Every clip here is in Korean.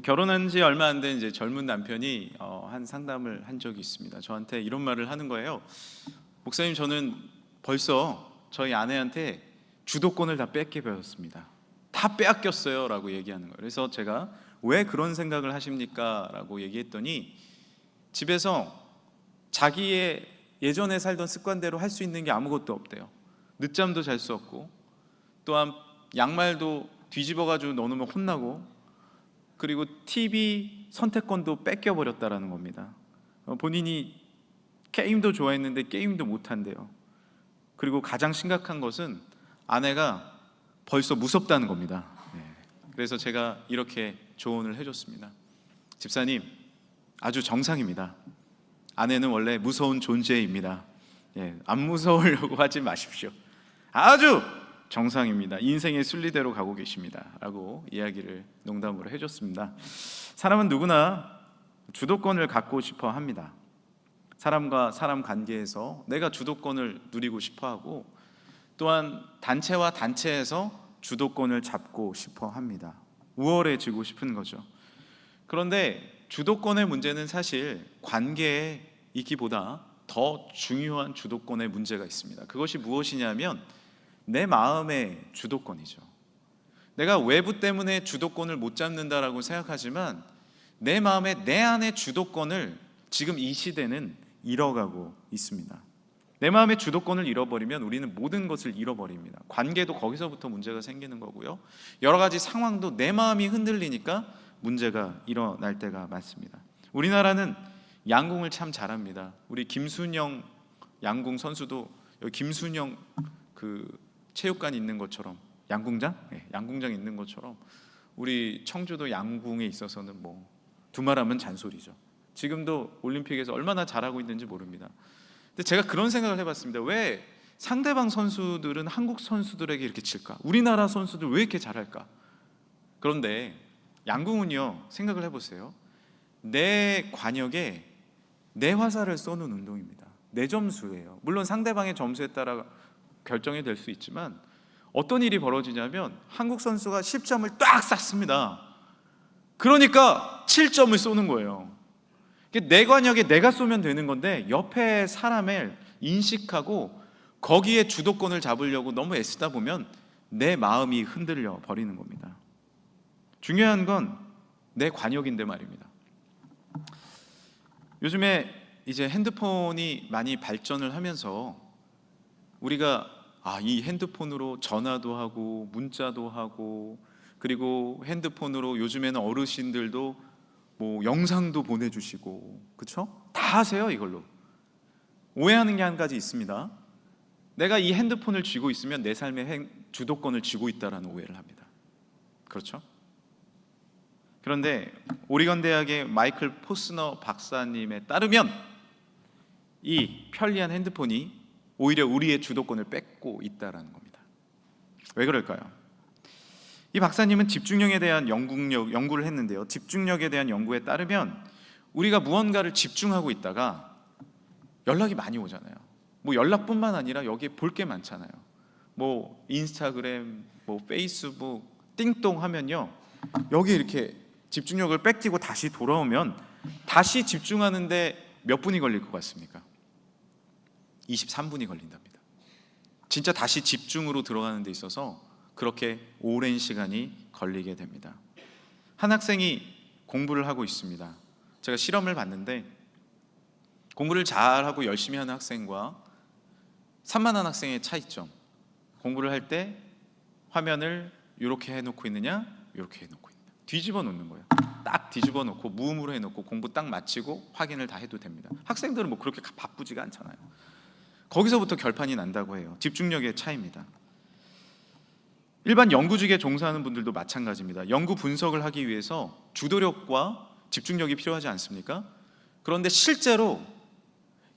결혼한 지 얼마 안 된 이제 젊은 남편이 한 상담을 한 적이 있습니다. 저한테 이런 말을 하는 거예요. 목사님, 저는 벌써 저희 아내한테 주도권을 다 뺏게 배웠습니다. 다 빼앗겼어요 라고 얘기하는 거예요. 그래서 제가 왜 그런 생각을 하십니까? 라고 얘기했더니 집에서 자기의 예전에 살던 습관대로 할 수 있는 게 아무것도 없대요. 늦잠도 잘 수 없고, 또한 양말도 뒤집어가지고 넣어놓으면 혼나고, 그리고 TV 선택권도 뺏겨버렸다라는 겁니다. 본인이 게임도 좋아했는데 게임도 못한대요. 그리고 가장 심각한 것은 아내가 벌써 무섭다는 겁니다. 그래서 제가 이렇게 조언을 해줬습니다. 집사님, 아주 정상입니다. 아내는 원래 무서운 존재입니다. 안 무서우려고 하지 마십시오. 아주 정상입니다. 인생의 순리대로 가고 계십니다 라고 이야기를 농담으로 해줬습니다. 사람은 누구나 주도권을 갖고 싶어 합니다. 사람과 사람 관계에서 내가 주도권을 누리고 싶어 하고, 또한 단체와 단체에서 주도권을 잡고 싶어 합니다. 우월해지고 싶은 거죠. 그런데 주도권의 문제는 사실 관계에 있기보다 더 중요한 주도권의 문제가 있습니다. 그것이 무엇이냐면 내 마음의 주도권이죠. 내가 외부 때문에 주도권을 못 잡는다라고 생각하지만 내 마음의 내 안의 주도권을 지금 이 시대는 잃어가고 있습니다. 내 마음의 주도권을 잃어버리면 우리는 모든 것을 잃어버립니다. 관계도 거기서부터 문제가 생기는 거고요. 여러 가지 상황도 내 마음이 흔들리니까 문제가 일어날 때가 많습니다. 우리나라는 양궁을 참 잘합니다. 우리 김순영 양궁 선수도 여기 김순영 그 체육관 있는 것처럼 양궁장? 양궁장 있는 것처럼 우리 청주도 양궁에 있어서는 뭐 두말하면 잔소리죠. 지금도 올림픽에서 얼마나 잘하고 있는지 모릅니다. 근데 제가 그런 생각을 해봤습니다. 왜 상대방 선수들은 한국 선수들에게 이렇게 칠까? 우리나라 선수들 왜 이렇게 잘할까? 그런데 양궁은요, 생각을 해보세요. 내 관역에 내 화살을 쏘는 운동입니다. 내 점수예요. 물론 상대방의 점수에 따라 결정이 될 수 있지만 어떤 일이 벌어지냐면 한국 선수가 10점을 딱 쐈습니다. 그러니까 7점을 쏘는 거예요. 내 관역에 내가 쏘면 되는 건데 옆에 사람을 인식하고 거기에 주도권을 잡으려고 너무 애쓰다 보면 내 마음이 흔들려 버리는 겁니다. 중요한 건 내 관역인데 말입니다. 요즘에 이제 핸드폰이 많이 발전을 하면서 우리가 이 핸드폰으로 전화도 하고 문자도 하고, 그리고 핸드폰으로 요즘에는 어르신들도 뭐 영상도 보내주시고, 그렇죠? 다 하세요. 이걸로 오해하는 게 한 가지 있습니다. 내가 이 핸드폰을 쥐고 있으면 내 삶의 주도권을 쥐고 있다라는 오해를 합니다. 그렇죠? 그런데 오리건 대학의 마이클 포스너 박사님에 따르면 이 편리한 핸드폰이 오히려 우리의 주도권을 뺏고 있다라는 겁니다. 왜 그럴까요? 이 박사님은 집중력에 대한 연구를 했는데요. 집중력에 대한 연구에 따르면 우리가 무언가를 집중하고 있다가 연락이 많이 오잖아요. 뭐 연락뿐만 아니라 여기에 볼 게 많잖아요. 뭐 인스타그램, 뭐 페이스북, 띵동 하면요, 여기 이렇게 집중력을 뺏기고 다시 돌아오면 다시 집중하는데 몇 분이 걸릴 것 같습니까? 23분이 걸린답니다. 진짜 다시 집중으로 들어가는 데 있어서 그렇게 오랜 시간이 걸리게 됩니다. 한 학생이 공부를 하고 있습니다. 제가 실험을 봤는데 공부를 잘하고 열심히 하는 학생과 산만한 학생의 차이점, 공부를 할 때 화면을 이렇게 해놓고 있느냐, 이렇게 해놓고 있느냐, 뒤집어 놓는 거예요. 딱 뒤집어 놓고 무음으로 해놓고 공부 딱 마치고 확인을 다 해도 됩니다. 학생들은 뭐 그렇게 바쁘지가 않잖아요. 거기서부터 결판이 난다고 해요. 집중력의 차이입니다. 일반 연구직에 종사하는 분들도 마찬가지입니다. 연구 분석을 하기 위해서 주도력과 집중력이 필요하지 않습니까? 그런데 실제로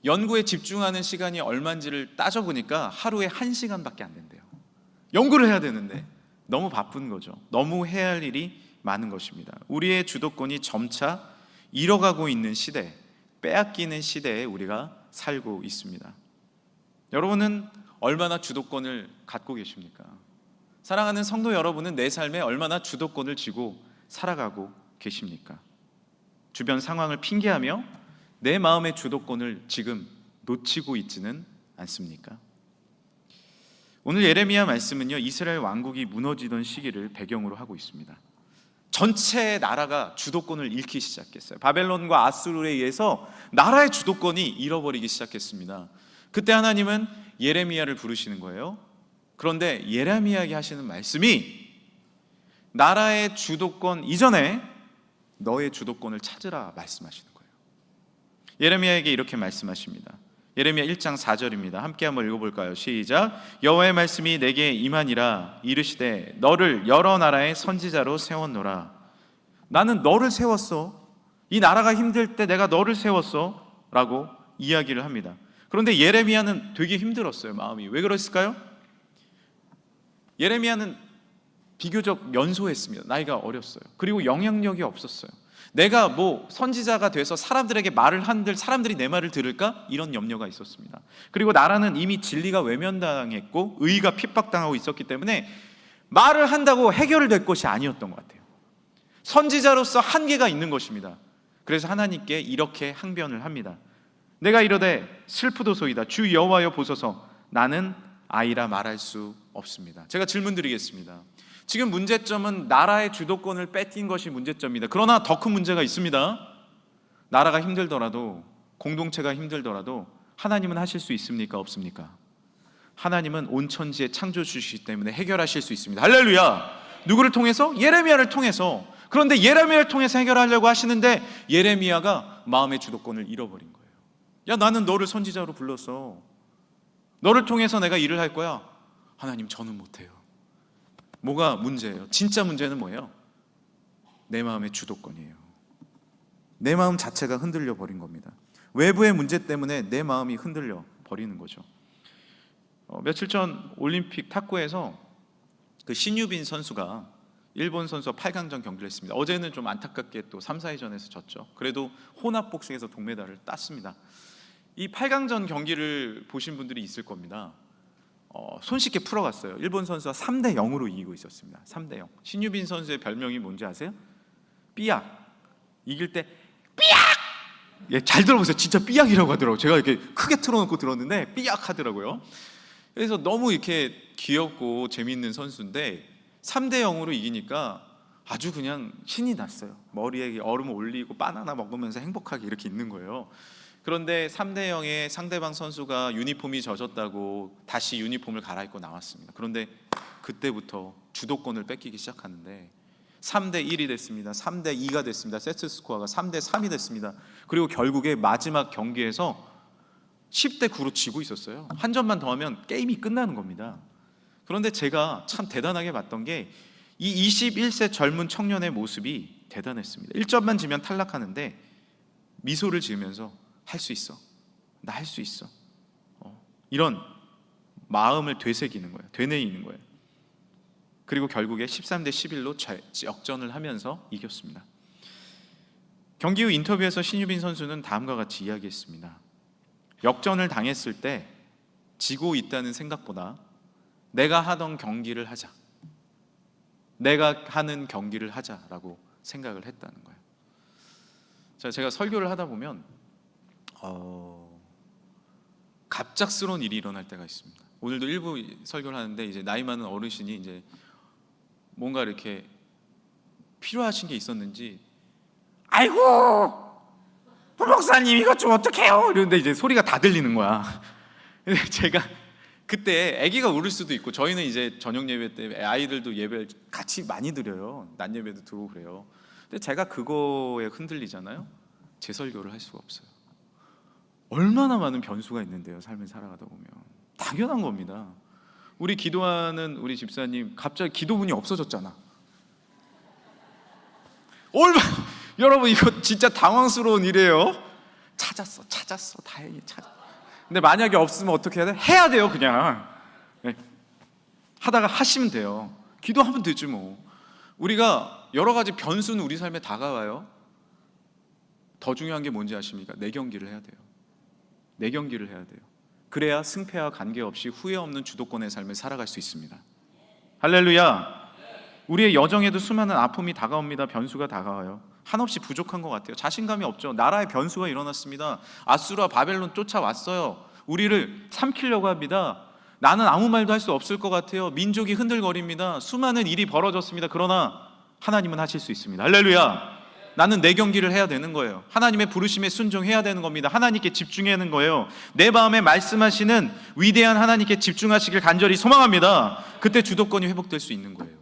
연구에 집중하는 시간이 얼마인지를 따져보니까 하루에 1시간밖에 안 된대요. 연구를 해야 되는데 너무 바쁜 거죠. 너무 해야 할 일이 많은 것입니다. 우리의 주도권이 점차 잃어가고 있는 시대, 빼앗기는 시대에 우리가 살고 있습니다. 여러분은 얼마나 주도권을 갖고 계십니까? 사랑하는 성도 여러분은 내 삶에 얼마나 주도권을 쥐고 살아가고 계십니까? 주변 상황을 핑계하며 내 마음의 주도권을 지금 놓치고 있지는 않습니까? 오늘 예레미야 말씀은요, 이스라엘 왕국이 무너지던 시기를 배경으로 하고 있습니다. 전체 나라가 주도권을 잃기 시작했어요. 바벨론과 아수르에 의해서 나라의 주도권이 잃어버리기 시작했습니다. 그때 하나님은 예레미야를 부르시는 거예요. 그런데 예레미야에게 하시는 말씀이 나라의 주도권 이전에 너의 주도권을 찾으라 말씀하시는 거예요. 예레미야에게 이렇게 말씀하십니다. 예레미야 1장 4절입니다. 함께 한번 읽어볼까요? 시작. 여호와의 말씀이 내게 임하니라. 이르시되 너를 여러 나라의 선지자로 세웠노라. 나는 너를 세웠어. 이 나라가 힘들 때 내가 너를 세웠어 라고 이야기를 합니다. 그런데 예레미야는 되게 힘들었어요. 마음이. 왜 그랬을까요? 예레미야는 비교적 연소했습니다. 나이가 어렸어요. 그리고 영향력이 없었어요. 내가 선지자가 돼서 사람들에게 말을 한들 사람들이 내 말을 들을까? 이런 염려가 있었습니다. 그리고 나라는 이미 진리가 외면당했고 의의가 핍박당하고 있었기 때문에 말을 한다고 해결될 것이 아니었던 것 같아요. 선지자로서 한계가 있는 것입니다. 그래서 하나님께 이렇게 항변을 합니다. 내가 이르되 슬프도소이다. 주 여호와여 보소서. 나는 아이라 말할 수 없습니다. 제가 질문 드리겠습니다. 지금 문제점은 나라의 주도권을 뺏긴 것이 문제점입니다. 그러나 더 큰 문제가 있습니다. 나라가 힘들더라도, 공동체가 힘들더라도 하나님은 하실 수 있습니까? 없습니까? 하나님은 온 천지의 창조주시기 때문에 해결하실 수 있습니다. 할렐루야! 누구를 통해서? 예레미야를 통해서. 그런데 예레미야를 통해서 해결하려고 하시는데 예레미야가 마음의 주도권을 잃어버린 거예요. 야, 나는 너를 선지자로 불렀어. 너를 통해서 내가 일을 할 거야. 하나님, 저는 못해요. 뭐가 문제예요? 진짜 문제는 뭐예요? 내 마음의 주도권이에요. 내 마음 자체가 흔들려 버린 겁니다. 외부의 문제 때문에 내 마음이 흔들려 버리는 거죠. 며칠 전 올림픽 탁구에서 그 신유빈 선수가 일본 선수와 8강전 경기를 했습니다. 어제는 좀 안타깝게 또 3, 4위전에서 졌죠. 그래도 혼합복싱에서 동메달을 땄습니다. 이 8강전 경기를 보신 분들이 있을 겁니다. 손쉽게 풀어갔어요. 일본 선수가 3대 0으로 이기고 있었습니다. 3대 0. 신유빈 선수의 별명이 뭔지 아세요? 삐약. 이길 때 삐약! 예, 잘 들어보세요. 진짜 삐약이라고 하더라고요. 제가 이렇게 크게 틀어놓고 들었는데 삐약 하더라고요. 그래서 너무 이렇게 귀엽고 재미있는 선수인데 3대 0으로 이기니까 아주 그냥 신이 났어요. 머리에 얼음 올리고 바나나 먹으면서 행복하게 이렇게 있는 거예요. 그런데 3대 0에 상대방 선수가 유니폼이 젖었다고 다시 유니폼을 갈아입고 나왔습니다. 그런데 그때부터 주도권을 뺏기기 시작하는데 3대 1이 됐습니다. 3대 2가 됐습니다. 세트 스코어가 3대 3이 됐습니다. 그리고 결국에 마지막 경기에서 10대 9로 지고 있었어요. 한 점만 더 하면 게임이 끝나는 겁니다. 그런데 제가 참 대단하게 봤던 게 이 21세 젊은 청년의 모습이 대단했습니다. 1점만 지면 탈락하는데 미소를 지으면서 할 수 있어. 나 할 수 있어. 이런 마음을 되새기는 거예요. 되뇌이는 거예요. 그리고 결국에 13대 11로 역전을 하면서 이겼습니다. 경기 후 인터뷰에서 신유빈 선수는 다음과 같이 이야기했습니다. 역전을 당했을 때 지고 있다는 생각보다 내가 하던 경기를 하자. 내가 하는 경기를 하자라고 생각을 했다는 거예요. 자, 제가 설교를 하다 보면 갑작스러운 일이 일어날 때가 있습니다. 오늘도 일부 설교를 하는데 이제 나이 많은 어르신이 이제 뭔가 이렇게 필요하신 게 있었는지 아이고 부목사님 이것 좀 어떡해요 이러는데 이제 소리가 다 들리는 거야. 근데 제가 그때 아기가 울을 수도 있고 저희는 이제 저녁 예배 때 아이들도 예배를 같이 많이 드려요. 낮 예배도 드리고 그래요. 근데 제가 그거에 흔들리잖아요. 제 설교를 할 수가 없어요. 얼마나 많은 변수가 있는데요. 삶을 살아가다 보면 당연한 겁니다. 우리 기도하는 우리 집사님 갑자기 기도문이 없어졌잖아. 여러분 이거 진짜 당황스러운 일이에요. 찾았어 다행히 찾았어. 근데 만약에 없으면 어떻게 해야 돼? 해야 돼요. 그냥 하다가 하시면 돼요. 기도하면 되지 뭐. 우리가 여러 가지 변수는 우리 삶에 다가와요. 더 중요한 게 뭔지 아십니까? 내 경기를 해야 돼요. 내 경기를 해야 돼요. 그래야 승패와 관계없이 후회 없는 주도권의 삶을 살아갈 수 있습니다. 할렐루야. 우리의 여정에도 수많은 아픔이 다가옵니다. 변수가 다가와요. 한없이 부족한 것 같아요. 자신감이 없죠. 나라의 변수가 일어났습니다. 아수르와 바벨론 쫓아왔어요. 우리를 삼키려고 합니다. 나는 아무 말도 할 수 없을 것 같아요. 민족이 흔들거립니다. 수많은 일이 벌어졌습니다. 그러나 하나님은 하실 수 있습니다. 할렐루야. 나는 내 경기를 해야 되는 거예요. 하나님의 부르심에 순종해야 되는 겁니다. 하나님께 집중해야 하는 거예요. 내 마음에 말씀하시는 위대한 하나님께 집중하시길 간절히 소망합니다. 그때 주도권이 회복될 수 있는 거예요.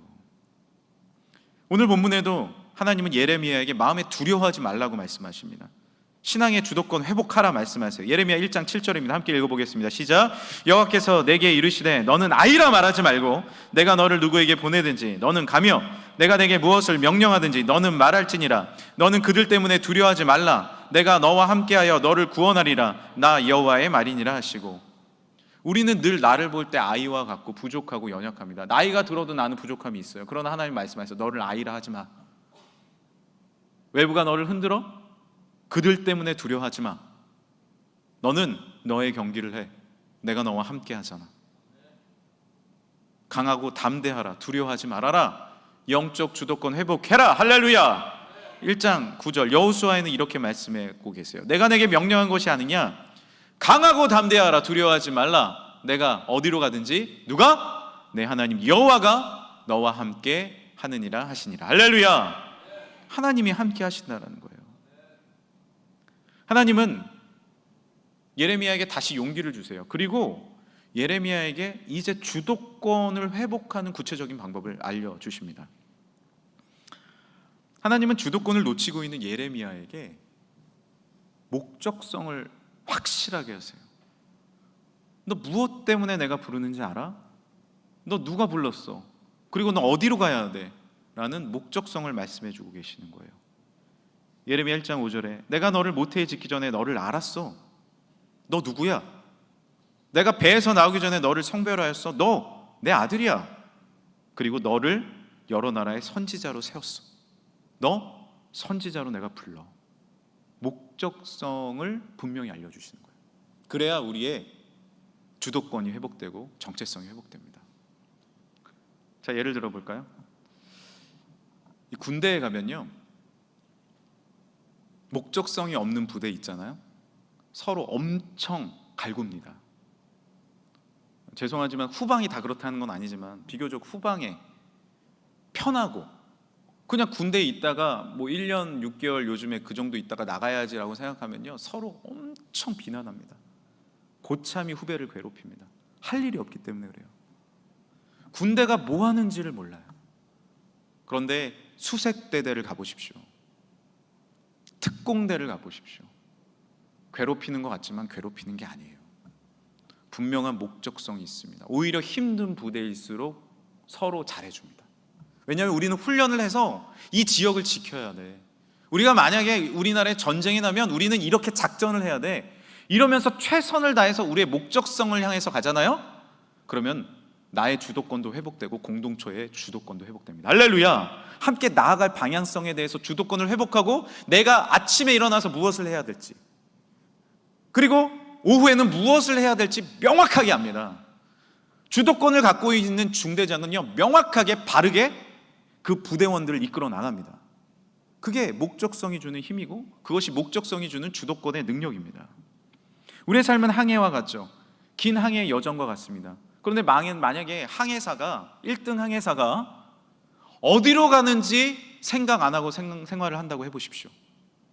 오늘 본문에도 하나님은 예레미야에게 마음에 두려워하지 말라고 말씀하십니다. 신앙의 주도권 회복하라 말씀하세요. 예레미야 1장 7절입니다. 함께 읽어보겠습니다. 시작. 여호와께서 내게 이르시되 너는 아이라 말하지 말고 내가 너를 누구에게 보내든지 너는 가며 내가 내게 무엇을 명령하든지 너는 말할지니라. 너는 그들 때문에 두려워하지 말라. 내가 너와 함께하여 너를 구원하리라. 나 여호와의 말이니라 하시고. 우리는 늘 나를 볼 때 아이와 같고 부족하고 연약합니다. 나이가 들어도 나는 부족함이 있어요. 그러나 하나님 말씀하셔서 너를 아이라 하지 마. 외부가 너를 흔들어? 그들 때문에 두려워하지 마. 너는 너의 경기를 해. 내가 너와 함께 하잖아. 강하고 담대하라. 두려워하지 말아라. 영적 주도권 회복해라. 할렐루야. 1장 9절 여호수아에는 이렇게 말씀하고 계세요. 내가 내게 명령한 것이 아니냐? 강하고 담대하라. 두려워하지 말라. 내가 어디로 가든지 누가? 내 하나님 여호와가 너와 함께 하느니라 하시니라. 할렐루야. 하나님이 함께 하신다라는 거예요. 하나님은 예레미야에게 다시 용기를 주세요. 그리고 예레미야에게 이제 주도권을 회복하는 구체적인 방법을 알려주십니다. 하나님은 주도권을 놓치고 있는 예레미야에게 목적성을 확실하게 하세요. 너 무엇 때문에 내가 부르는지 알아? 너 누가 불렀어? 그리고 너 어디로 가야 돼? 라는 목적성을 말씀해 주고 계시는 거예요. 예레미야 1장 5절에 내가 너를 모태에 짓기 전에 너를 알았어. 너 누구야? 내가 배에서 나오기 전에 너를 성별하였어. 너 내 아들이야. 그리고 너를 여러 나라의 선지자로 세웠어. 너 선지자로 내가 불러. 목적성을 분명히 알려주시는 거예요. 그래야 우리의 주도권이 회복되고 정체성이 회복됩니다. 자, 예를 들어 볼까요? 군대에 가면요, 목적성이 없는 부대 있잖아요. 서로 엄청 갈굽니다. 죄송하지만 후방이 다 그렇다는 건 아니지만 비교적 후방에 편하고 그냥 군대에 있다가 뭐 1년 6개월 요즘에 그 정도 있다가 나가야지라고 생각하면요, 서로 엄청 비난합니다. 고참이 후배를 괴롭힙니다. 할 일이 없기 때문에 그래요. 군대가 뭐 하는지를 몰라요. 그런데 수색대대를 가보십시오. 특공대를 가보십시오. 괴롭히는 것 같지만 괴롭히는 게 아니에요. 분명한 목적성이 있습니다. 오히려 힘든 부대일수록 서로 잘해줍니다. 왜냐하면 우리는 훈련을 해서 이 지역을 지켜야 돼. 우리가 만약에 우리나라에 전쟁이 나면 우리는 이렇게 작전을 해야 돼. 이러면서 최선을 다해서 우리의 목적성을 향해서 가잖아요. 그러면 나의 주도권도 회복되고 공동체의 주도권도 회복됩니다. 할렐루야. 함께 나아갈 방향성에 대해서 주도권을 회복하고 내가 아침에 일어나서 무엇을 해야 될지, 그리고 오후에는 무엇을 해야 될지 명확하게 합니다. 주도권을 갖고 있는 중대장은요, 명확하게 바르게 그 부대원들을 이끌어 나갑니다. 그게 목적성이 주는 힘이고 그것이 목적성이 주는 주도권의 능력입니다. 우리의 삶은 항해와 같죠. 긴 항해의 여정과 같습니다. 그런데 만약에 항해사가 1등 항해사가 어디로 가는지 생각 안 하고 생활을 한다고 해보십시오.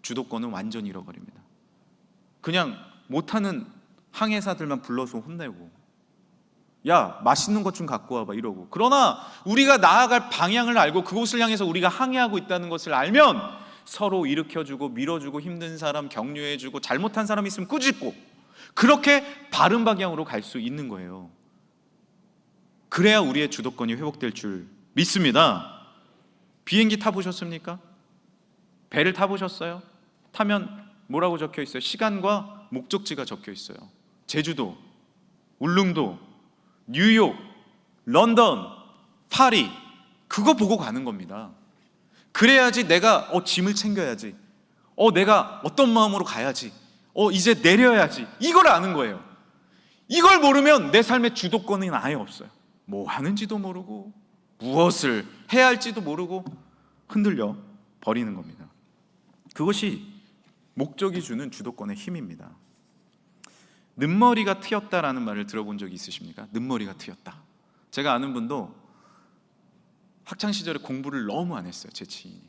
주도권은 완전히 잃어버립니다. 그냥 못하는 항해사들만 불러서 혼내고, 야 맛있는 것 좀 갖고 와봐 이러고. 그러나 우리가 나아갈 방향을 알고 그곳을 향해서 우리가 항해하고 있다는 것을 알면 서로 일으켜주고 밀어주고, 힘든 사람 격려해주고, 잘못한 사람 있으면 꾸짖고, 그렇게 바른 방향으로 갈 수 있는 거예요. 그래야 우리의 주도권이 회복될 줄 믿습니다. 비행기 타보셨습니까? 배를 타보셨어요? 타면 뭐라고 적혀 있어요? 시간과 목적지가 적혀 있어요. 제주도, 울릉도, 뉴욕, 런던, 파리, 그거 보고 가는 겁니다. 그래야지 내가 짐을 챙겨야지, 내가 어떤 마음으로 가야지, 이제 내려야지, 이걸 아는 거예요. 이걸 모르면 내 삶의 주도권은 아예 없어요. 뭐 하는지도 모르고 무엇을 해야 할지도 모르고 흔들려 버리는 겁니다. 그것이 목적이 주는 주도권의 힘입니다. 는머리가 트였다라는 말을 들어본 적이 있으십니까? 는머리가 트였다. 제가 아는 분도 학창시절에 공부를 너무 안 했어요, 제 지인이.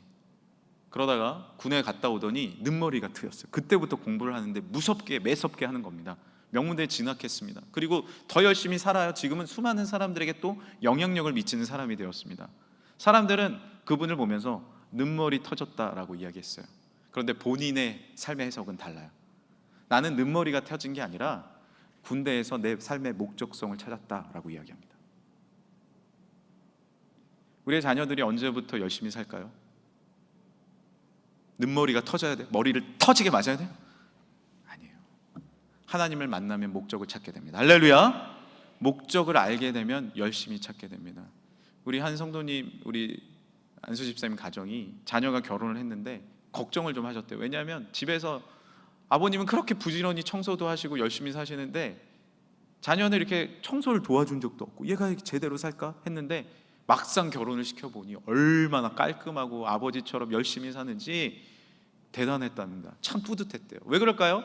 그러다가 군에 갔다 오더니 는머리가 트였어요. 그때부터 공부를 하는데 무섭게 매섭게 하는 겁니다. 명문대에 진학했습니다. 그리고 더 열심히 살아요. 지금은 수많은 사람들에게 또 영향력을 미치는 사람이 되었습니다. 사람들은 그분을 보면서 는머리 터졌다라고 이야기했어요. 그런데 본인의 삶의 해석은 달라요. 나는 는머리가 터진 게 아니라 군대에서 내 삶의 목적성을 찾았다라고 이야기합니다. 우리의 자녀들이 언제부터 열심히 살까요? 는머리가 터져야 돼? 머리를 터지게 맞아야 돼? 아니에요. 하나님을 만나면 목적을 찾게 됩니다. 할렐루야. 목적을 알게 되면 열심히 찾게 됩니다. 우리 한 성도님, 우리 안수 집사님 가정이 자녀가 결혼을 했는데 걱정을 좀 하셨대요. 왜냐하면 집에서 아버님은 그렇게 부지런히 청소도 하시고 열심히 사시는데 자녀는 이렇게 청소를 도와준 적도 없고 얘가 제대로 살까 했는데 막상 결혼을 시켜보니 얼마나 깔끔하고 아버지처럼 열심히 사는지 대단했답니다. 참 뿌듯했대요. 왜 그럴까요?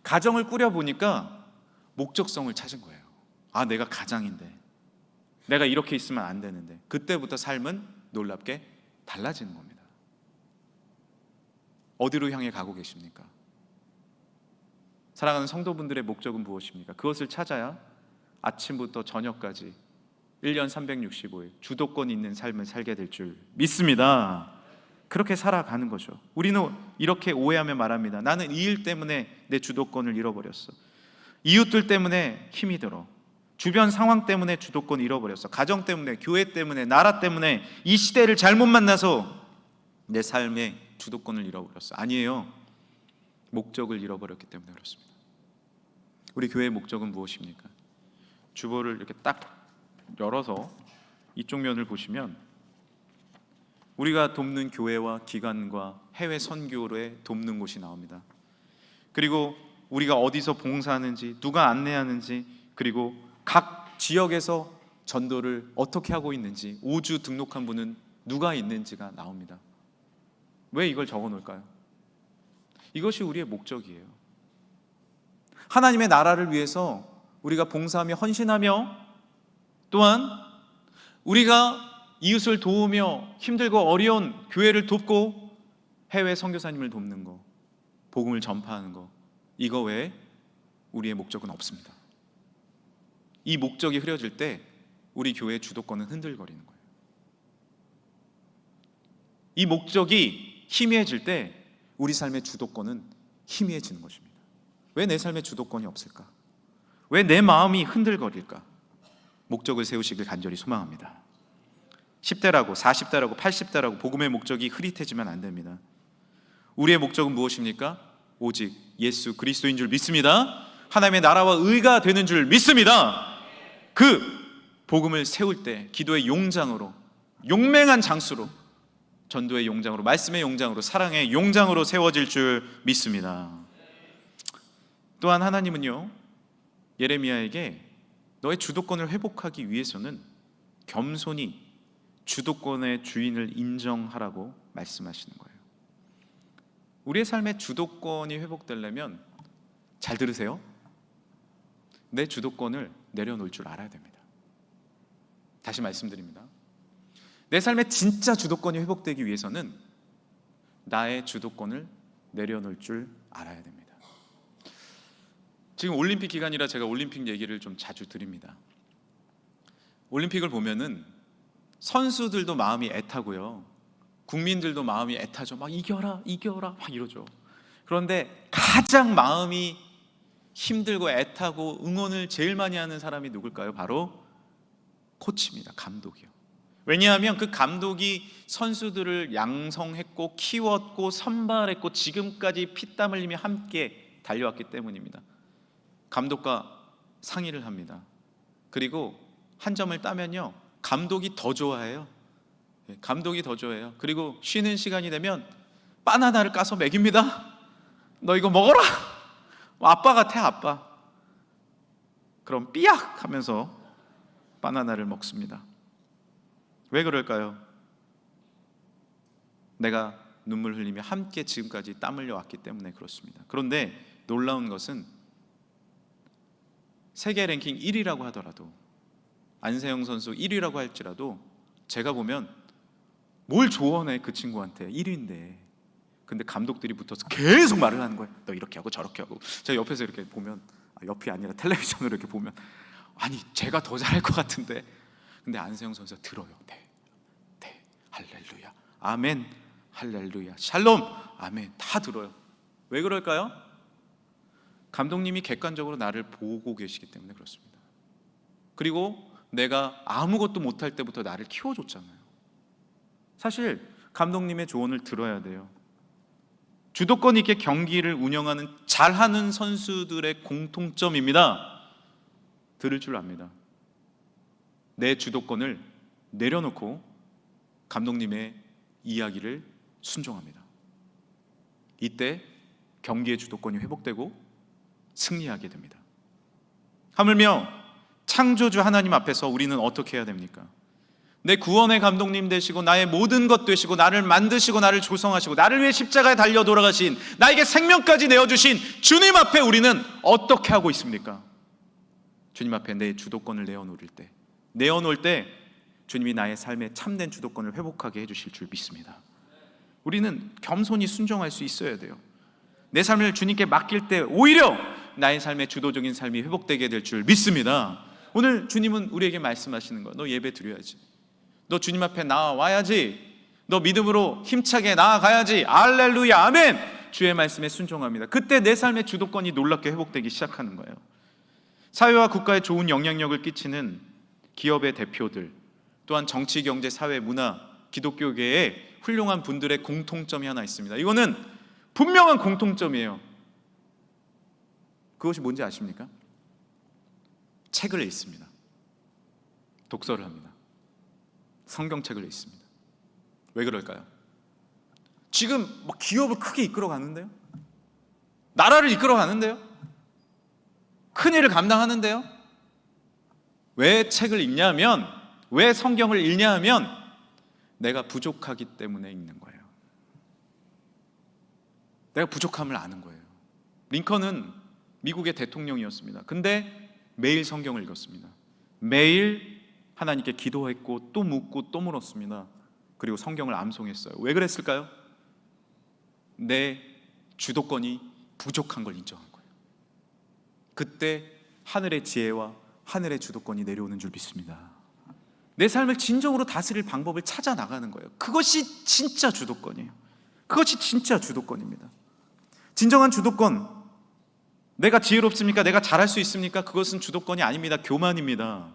가정을 꾸려보니까 목적성을 찾은 거예요. 아, 내가 가장인데 내가 이렇게 있으면 안 되는데. 그때부터 삶은 놀랍게 달라지는 겁니다. 어디로 향해 가고 계십니까? 사랑하는 성도분들의 목적은 무엇입니까? 그것을 찾아야 아침부터 저녁까지 1년 365일 주도권 있는 삶을 살게 될 줄 믿습니다. 그렇게 살아가는 거죠. 우리는 이렇게 오해하며 말합니다. 나는 이 일 때문에 내 주도권을 잃어버렸어. 이웃들 때문에 힘이 들어. 주변 상황 때문에 주도권 잃어버렸어. 가정 때문에, 교회 때문에, 나라 때문에, 이 시대를 잘못 만나서 내 삶의 주도권을 잃어버렸어. 아니에요. 목적을 잃어버렸기 때문에 그렇습니다. 우리 교회의 목적은 무엇입니까? 주보를 이렇게 딱 열어서 이쪽 면을 보시면 우리가 돕는 교회와 기관과 해외 선교에 돕는 곳이 나옵니다. 그리고 우리가 어디서 봉사하는지, 누가 안내하는지, 그리고 각 지역에서 전도를 어떻게 하고 있는지, 5주 등록한 분은 누가 있는지가 나옵니다. 왜 이걸 적어 놓을까요? 이것이 우리의 목적이에요. 하나님의 나라를 위해서 우리가 봉사하며 헌신하며 또한 우리가 이웃을 도우며 힘들고 어려운 교회를 돕고 해외 선교사님을 돕는 거, 복음을 전파하는 거, 이거 외에 우리의 목적은 없습니다. 이 목적이 흐려질 때 우리 교회의 주도권은 흔들거리는 거예요. 이 목적이 희미해질 때 우리 삶의 주도권은 희미해지는 것입니다. 왜 내 삶의 주도권이 없을까? 왜 내 마음이 흔들거릴까? 목적을 세우시길 간절히 소망합니다. 10대라고 40대라고 80대라고 복음의 목적이 흐릿해지면 안 됩니다. 우리의 목적은 무엇입니까? 오직 예수 그리스도인 줄 믿습니다. 하나님의 나라와 의가 되는 줄 믿습니다. 그 복음을 세울 때 기도의 용장으로, 용맹한 장수로, 전도의 용장으로, 말씀의 용장으로, 사랑의 용장으로 세워질 줄 믿습니다. 또한 하나님은요, 예레미야에게 너의 주도권을 회복하기 위해서는 겸손히 주도권의 주인을 인정하라고 말씀하시는 거예요. 우리의 삶의 주도권이 회복되려면, 잘 들으세요, 내 주도권을 내려놓을 줄 알아야 됩니다. 다시 말씀드립니다. 내 삶의 진짜 주도권이 회복되기 위해서는 나의 주도권을 내려놓을 줄 알아야 됩니다. 지금 올림픽 기간이라 제가 올림픽 얘기를 좀 자주 드립니다. 올림픽을 보면은 선수들도 마음이 애타고요, 국민들도 마음이 애타죠. 막 이겨라 이겨라 막 이러죠. 그런데 가장 마음이 힘들고 애타고 응원을 제일 많이 하는 사람이 누굴까요? 바로 코치입니다. 감독이요. 왜냐하면 그 감독이 선수들을 양성했고 키웠고 선발했고 지금까지 피땀 흘리며 함께 달려왔기 때문입니다. 감독과 상의를 합니다. 그리고 한 점을 따면요, 감독이 더 좋아해요. 감독이 더 좋아해요. 그리고 쉬는 시간이 되면 바나나를 까서 먹입니다. 너 이거 먹어라. 아빠 같아, 아빠. 그럼 삐약 하면서 바나나를 먹습니다. 왜 그럴까요? 내가 눈물 흘리며 함께 지금까지 땀 흘려 왔기 때문에 그렇습니다. 그런데 놀라운 것은 세계 랭킹 1위라고 하더라도, 안세영 선수 1위라고 할지라도 제가 보면 뭘 조언해 그 친구한테, 1위인데. 근데 감독들이 붙어서 계속 말을 하는 거예요. 너 이렇게 하고 저렇게 하고. 제가 옆에서 이렇게 보면, 옆이 아니라 텔레비전으로 이렇게 보면, 아니 제가 더 잘할 것 같은데. 근데 안세영 선수가 들어요. 네, 할렐루야, 아멘, 할렐루야, 샬롬, 아멘, 다 들어요. 왜 그럴까요? 감독님이 객관적으로 나를 보고 계시기 때문에 그렇습니다. 그리고 내가 아무것도 못할 때부터 나를 키워줬잖아요. 사실 감독님의 조언을 들어야 돼요. 주도권 있게 경기를 운영하는 잘하는 선수들의 공통점입니다. 들을 줄 압니다. 내 주도권을 내려놓고 감독님의 이야기를 순종합니다. 이때 경기의 주도권이 회복되고 승리하게 됩니다. 하물며 창조주 하나님 앞에서 우리는 어떻게 해야 됩니까? 내 구원의 감독님 되시고 나의 모든 것 되시고 나를 만드시고 나를 조성하시고 나를 위해 십자가에 달려 돌아가신, 나에게 생명까지 내어주신 주님 앞에 우리는 어떻게 하고 있습니까? 주님 앞에 내 주도권을 내어놓을 때 주님이 나의 삶의 참된 주도권을 회복하게 해주실 줄 믿습니다. 우리는 겸손히 순종할 수 있어야 돼요. 내 삶을 주님께 맡길 때 오히려 나의 삶의 주도적인 삶이 회복되게 될 줄 믿습니다. 오늘 주님은 우리에게 말씀하시는 거예요. 너 예배 드려야지, 너 주님 앞에 나와야지, 너 믿음으로 힘차게 나아가야지. 할렐루야, 아멘. 주의 말씀에 순종합니다. 그때 내 삶의 주도권이 놀랍게 회복되기 시작하는 거예요. 사회와 국가에 좋은 영향력을 끼치는 기업의 대표들, 또한 정치, 경제, 사회, 문화, 기독교계의 훌륭한 분들의 공통점이 하나 있습니다. 이거는 분명한 공통점이에요. 그것이 뭔지 아십니까? 책을 읽습니다. 독서를 합니다. 성경책을 읽습니다. 왜 그럴까요? 지금 막 기업을 크게 이끌어가는데요, 나라를 이끌어가는데요, 큰일을 감당하는데요. 왜 책을 읽냐면, 왜 성경을 읽냐 하면 내가 부족하기 때문에 읽는 거예요. 내가 부족함을 아는 거예요. 링컨은 미국의 대통령이었습니다. 근데 매일 성경을 읽었습니다. 매일 하나님께 기도했고 또 묻고 또 물었습니다. 그리고 성경을 암송했어요. 왜 그랬을까요? 내 주도권이 부족한 걸 인정한 거예요. 그때 하늘의 지혜와 하늘의 주도권이 내려오는 줄 믿습니다. 내 삶을 진정으로 다스릴 방법을 찾아 나가는 거예요. 그것이 진짜 주도권이에요. 그것이 진짜 주도권입니다. 진정한 주도권, 내가 지혜롭습니까? 내가 잘할 수 있습니까? 그것은 주도권이 아닙니다. 교만입니다.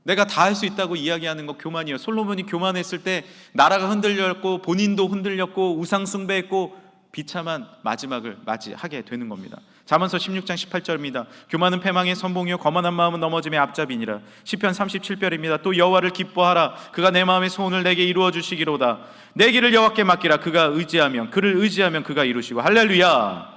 내가 다 할 수 있다고 이야기하는 거 교만이에요. 솔로몬이 교만했을 때 나라가 흔들렸고 본인도 흔들렸고 우상 숭배했고 비참한 마지막을 맞이하게 되는 겁니다. 잠언서 16장 18절입니다. 교만은 패망의 선봉이요 거만한 마음은 넘어짐의 앞잡이니라. 시편 37편입니다. 또 여호와를 기뻐하라. 그가 내 마음의 소원을 내게 이루어 주시기로다. 내 길을 여호와께 맡기라. 그를 의지하면 그가 이루시고. 할렐루야.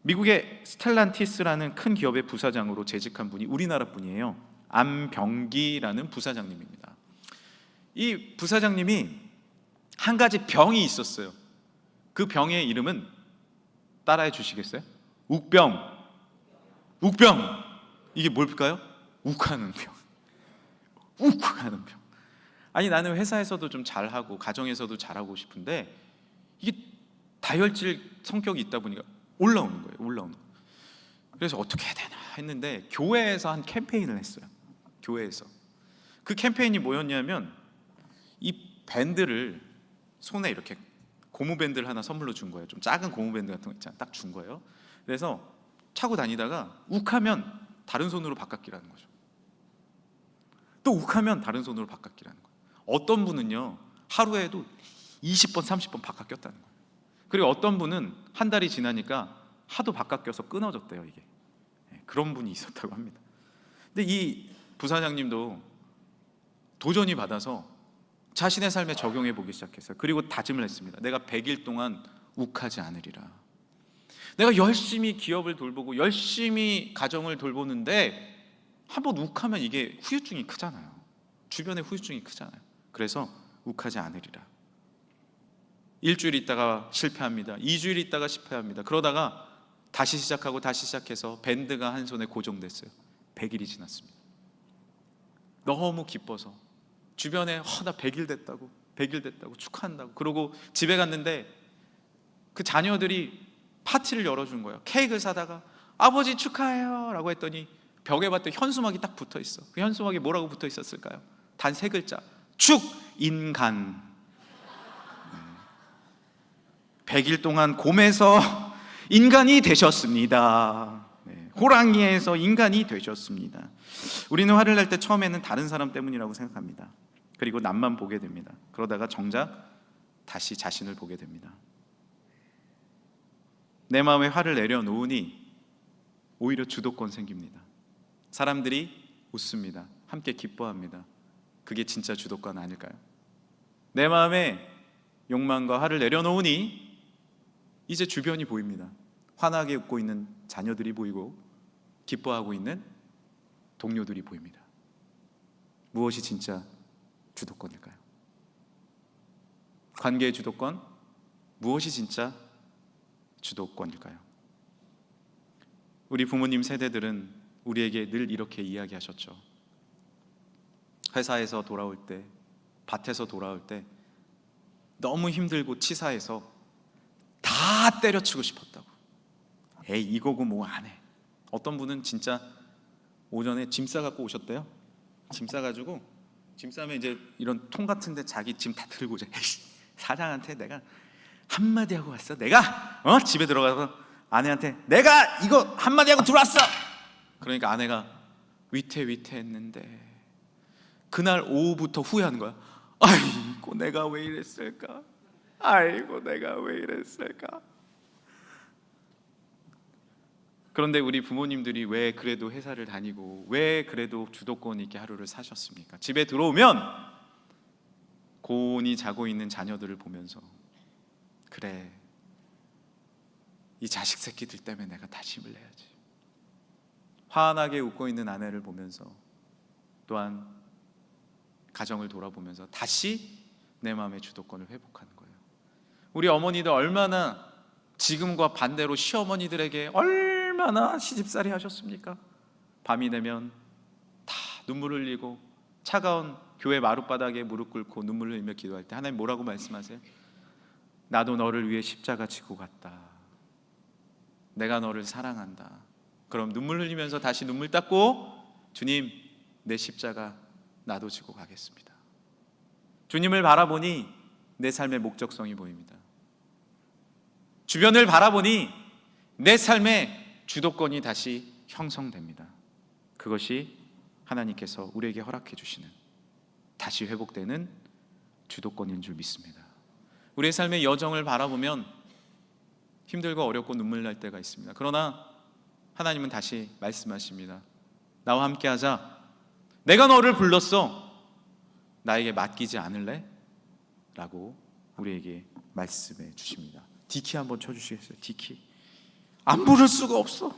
미국의 스텔란티스라는 큰 기업의 부사장으로 재직한 분이 우리나라 분이에요. 안병기라는 부사장님입니다. 이 부사장님이 한 가지 병이 있었어요. 그 병의 이름은 따라해 주시겠어요? 욱병. 이게 뭘까요? 욱하는 병. 욱하는 병. 아니, 나는 회사에서도 좀 잘하고 가정에서도 잘하고 싶은데 이게 다혈질 성격이 있다 보니까 올라오는 거예요. 그래서 어떻게 해야 되나 했는데 교회에서 한 캠페인을 했어요. 교회에서. 그 캠페인이 뭐였냐면 이 밴드를 손에 이렇게 고무밴드를 하나 선물로 준 거예요. 좀 작은 고무밴드 같은 거 있잖아요. 딱 준 거예요. 그래서 차고 다니다가 욱하면 다른 손으로 바꿔끼라는 거죠. 또 욱하면 다른 손으로 바꿔끼라는 거예요. 어떤 분은요 하루에도 20번 30번 바꿔 꼈다는 거예요. 그리고 어떤 분은 한 달이 지나니까 하도 바꿔 껴서 끊어졌대요. 이게 그런 분이 있었다고 합니다. 근데 이 부사장님도 도전이 받아서 자신의 삶에 적용해 보기 시작했어요. 그리고 다짐을 했습니다. 내가 100일 동안 욱하지 않으리라. 내가 열심히 기업을 돌보고 열심히 가정을 돌보는데 한번 욱하면 이게 후유증이 크잖아요. 주변에 후유증이 크잖아요. 그래서 욱하지 않으리라. 일주일 있다가 실패합니다. 2주일 있다가 실패합니다. 그러다가 다시 시작하고 다시 시작해서 밴드가 한 손에 고정됐어요. 100일이 지났습니다. 너무 기뻐서 주변에 나 100일 됐다고 100일 됐다고 축하한다고 그러고 집에 갔는데 그 자녀들이 파티를 열어준 거예요. 케이크를 사다가 아버지 축하해요 라고 했더니 벽에 봤더니 현수막이 딱 붙어 있어. 그 현수막이 뭐라고 붙어 있었을까요? 단 3글자, 축인간. 100일 동안 곰에서 인간이 되셨습니다. 호랑이에서 인간이 되셨습니다. 우리는 화를 낼 때 처음에는 다른 사람 때문이라고 생각합니다. 그리고 남만 보게 됩니다. 그러다가 정작 다시 자신을 보게 됩니다. 내 마음에 화를 내려놓으니 오히려 주도권 생깁니다. 사람들이 웃습니다. 함께 기뻐합니다. 그게 진짜 주도권 아닐까요? 내 마음에 욕망과 화를 내려놓으니 이제 주변이 보입니다. 환하게 웃고 있는 자녀들이 보이고 기뻐하고 있는 동료들이 보입니다. 무엇이 진짜 주도권일까요? 관계의 주도권? 무엇이 진짜 주도권일까요? 우리 부모님 세대들은 우리에게 늘 이렇게 이야기하셨죠. 회사에서 돌아올 때, 밭에서 돌아올 때 너무 힘들고 치사해서 다 때려치고 싶었다고. 에이 이거고 뭐 안 해. 어떤 분은 진짜 오전에 짐 싸갖고 오셨대요. 짐 싸가지고 짐 싸면 이제 이런 통 같은데 자기 짐 다 들고 오자. 사장한테 내가 한마디 하고 왔어. 내가 집에 들어가서 아내한테 내가 이거 한마디 하고 들어왔어. 그러니까 아내가 위태위태했는데 그날 오후부터 후회하는 거야. 아이고 내가 왜 이랬을까. 아이고 내가 왜 이랬을까. 그런데 우리 부모님들이 왜 그래도 회사를 다니고 왜 그래도 주도권 있게 하루를 사셨습니까? 집에 들어오면 고온히 자고 있는 자녀들을 보면서 그래 이 자식 새끼들 때문에 내가 다짐을 내야지. 환하게 웃고 있는 아내를 보면서 또한 가정을 돌아보면서 다시 내 마음의 주도권을 회복하는 거예요. 우리 어머니들 얼마나 지금과 반대로 시어머니들에게 얼마나 시집살이 하셨습니까? 밤이 되면 다 눈물을 흘리고 차가운 교회 마룻바닥에 무릎 꿇고 눈물 흘리며 기도할 때 하나님 뭐라고 말씀하세요? 나도 너를 위해 십자가 지고 갔다. 내가 너를 사랑한다. 그럼 눈물 흘리면서 다시 눈물 닦고 주님 내 십자가 나도 지고 가겠습니다. 주님을 바라보니 내 삶의 목적성이 보입니다. 주변을 바라보니 내 삶의 주도권이 다시 형성됩니다. 그것이 하나님께서 우리에게 허락해 주시는 다시 회복되는 주도권인 줄 믿습니다. 우리의 삶의 여정을 바라보면 힘들고 어렵고 눈물 날 때가 있습니다. 그러나 하나님은 다시 말씀하십니다. 나와 함께 하자. 내가 너를 불렀어. 나에게 맡기지 않을래? 라고 우리에게 말씀해 주십니다. 디키 한번 쳐주시겠어요? 디키. 안 부를 수가 없어.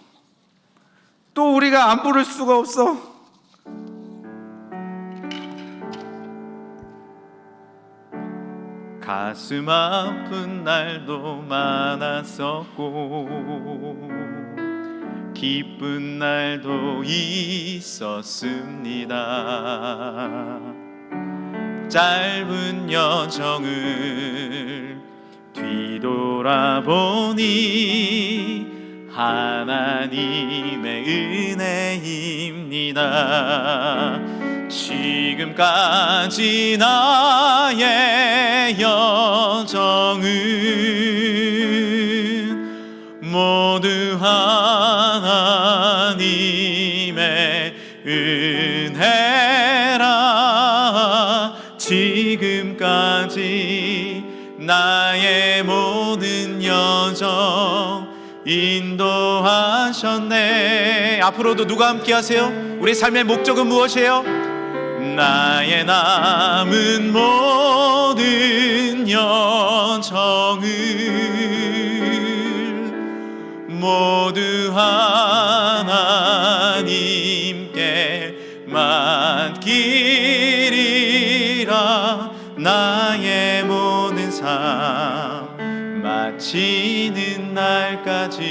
또 우리가 안 부를 수가 없어. 가슴 아픈 날도 많았었고 기쁜 날도 있었습니다. 짧은 여정을 뒤돌아보니 하나님의 은혜입니다. 지금까지 나의 여정은 모두 하나님의 은혜라. 지금까지 나의 모든 여정 인도하셨네. 앞으로도 누가 함께 하세요? 우리 삶의 목적은 무엇이에요? 나의 남은 모든 여정을 모두 하나님께 삶 마치는 날까지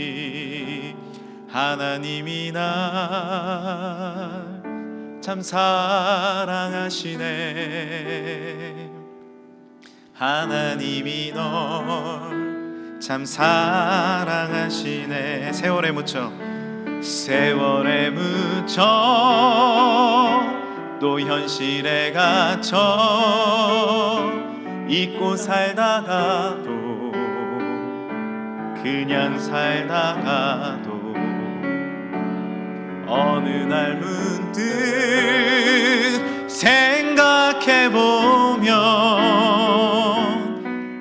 붙드시리. 하나님이 날 참 사랑하시네. 하나님이 널 참 사랑하시네. 세월에 묻혀 세월에 묻혀 또 현실에 갇혀 잊고 살다가도 그냥 살다가도 어느 날 문득 생각해보면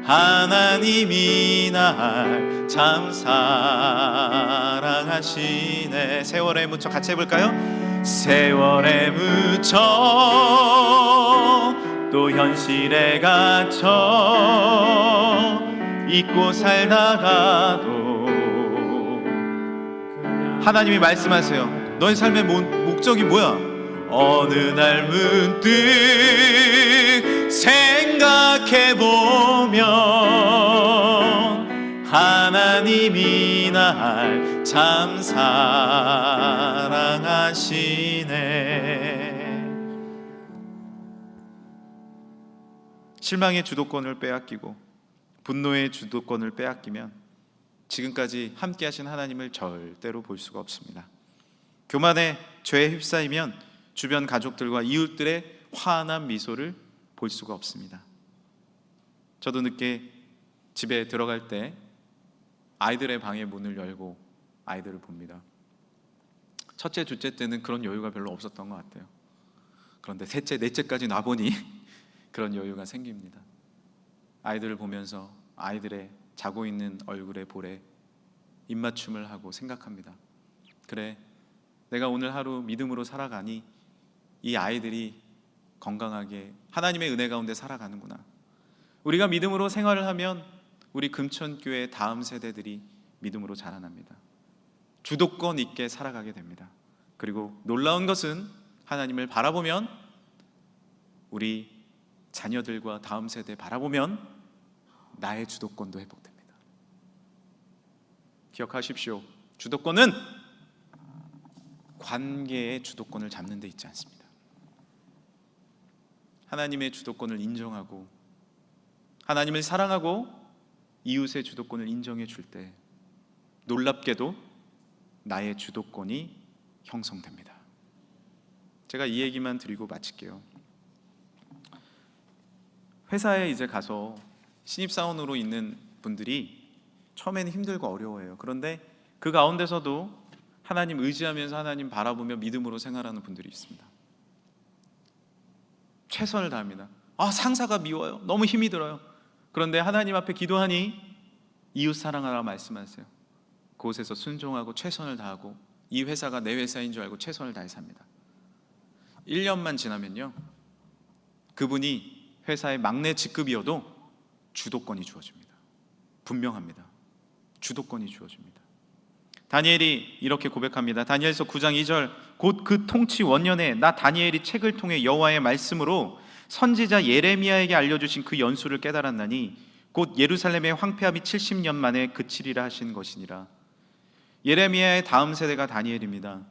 하나님이 날 참 사랑하시네. 세월에 묻혀 같이 해볼까요? 세월에 묻혀 또 현실에 갇혀 잊고 살다가도 하나님이 말씀하세요. 너의 삶의 목적이 뭐야? 어느 날 문득 생각해보면 하나님이 날 참 사랑하시네. 실망의 주도권을 빼앗기고 분노의 주도권을 빼앗기면 지금까지 함께 하신 하나님을 절대로 볼 수가 없습니다. 교만의 죄에 휩싸이면 주변 가족들과 이웃들의 환한 미소를 볼 수가 없습니다. 저도 늦게 집에 들어갈 때 아이들의 방의 문을 열고 아이들을 봅니다. 첫째, 둘째 때는 그런 여유가 별로 없었던 것 같아요. 그런데 셋째, 넷째까지 놔보니 그런 여유가 생깁니다. 아이들을 보면서 아이들의 자고 있는 얼굴에 볼에 입맞춤을 하고 생각합니다. 그래, 내가 오늘 하루 믿음으로 살아가니 이 아이들이 건강하게 하나님의 은혜 가운데 살아가는구나. 우리가 믿음으로 생활을 하면 우리 금천교회 다음 세대들이 믿음으로 자라납니다. 주도권 있게 살아가게 됩니다. 그리고 놀라운 것은 하나님을 바라보면 우리 자녀들과 다음 세대 바라보면 나의 주도권도 회복됩니다. 기억하십시오. 주도권은 관계의 주도권을 잡는 데 있지 않습니다. 하나님의 주도권을 인정하고 하나님을 사랑하고 이웃의 주도권을 인정해 줄 때 놀랍게도 나의 주도권이 형성됩니다. 제가 이 얘기만 드리고 마칠게요. 회사에 이제 가서 신입사원으로 있는 분들이 처음에는 힘들고 어려워해요. 그런데 그 가운데서도 하나님 의지하면서 하나님 바라보며 믿음으로 생활하는 분들이 있습니다. 최선을 다합니다. 상사가 미워요. 너무 힘이 들어요. 그런데 하나님 앞에 기도하니 이웃 사랑하라 말씀하세요. 그곳에서 순종하고 최선을 다하고 이 회사가 내 회사인 줄 알고 최선을 다해서 합니다. 1년만 지나면요, 그분이 회사의 막내 직급이어도 주도권이 주어집니다. 분명합니다. 주도권이 주어집니다. 다니엘이 이렇게 고백합니다. 다니엘서 9장 2절 곧 그 통치 원년에 나 다니엘이 책을 통해 여호와의 말씀으로 선지자 예레미야에게 알려주신 그 연수를 깨달았나니 곧 예루살렘의 황폐함이 70년 만에 그치리라 하신 것이니라. 예레미야의 다음 세대가 다니엘입니다.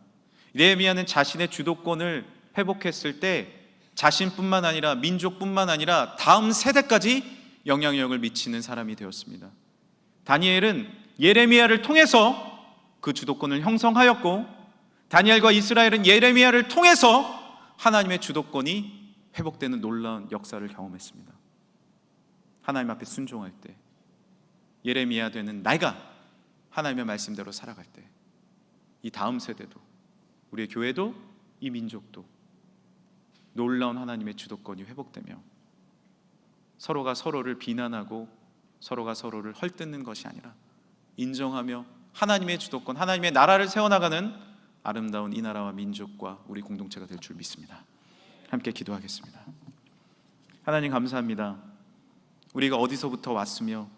예레미야는 자신의 주도권을 회복했을 때 자신뿐만 아니라 민족뿐만 아니라 다음 세대까지 영향력을 미치는 사람이 되었습니다. 다니엘은 예레미야를 통해서 그 주도권을 형성하였고 다니엘과 이스라엘은 예레미야를 통해서 하나님의 주도권이 회복되는 놀라운 역사를 경험했습니다. 하나님 앞에 순종할 때 예레미야 되는 내가 하나님의 말씀대로 살아갈 때 이 다음 세대도 우리의 교회도 이 민족도 놀라운 하나님의 주도권이 회복되며 서로가 서로를 비난하고 서로가 서로를 헐뜯는 것이 아니라 인정하며 하나님의 주도권, 하나님의 나라를 세워나가는 아름다운 이 나라와 민족과 우리 공동체가 될 줄 믿습니다. 함께 기도하겠습니다. 하나님 감사합니다. 우리가 어디서부터 왔으며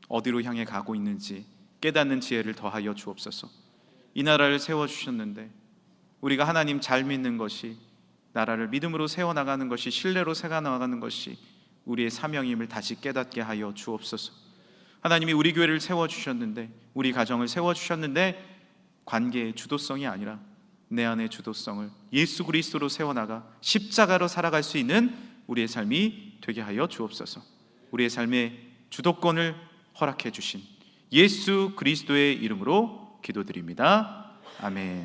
어디로 향해 가고 있는지 깨닫는 지혜를 더하여 주옵소서. 이 나라를 세워주셨는데 우리가 하나님 잘 믿는 것이, 나라를 믿음으로 세워나가는 것이, 신뢰로 세워나가는 것이 우리의 사명임을 다시 깨닫게 하여 주옵소서. 하나님이 우리 교회를 세워주셨는데, 우리 가정을 세워주셨는데 관계의 주도성이 아니라 내 안의 주도성을 예수 그리스도로 세워나가 십자가로 살아갈 수 있는 우리의 삶이 되게 하여 주옵소서. 우리의 삶의 주도권을 허락해 주신 예수 그리스도의 이름으로 기도드립니다. 아멘.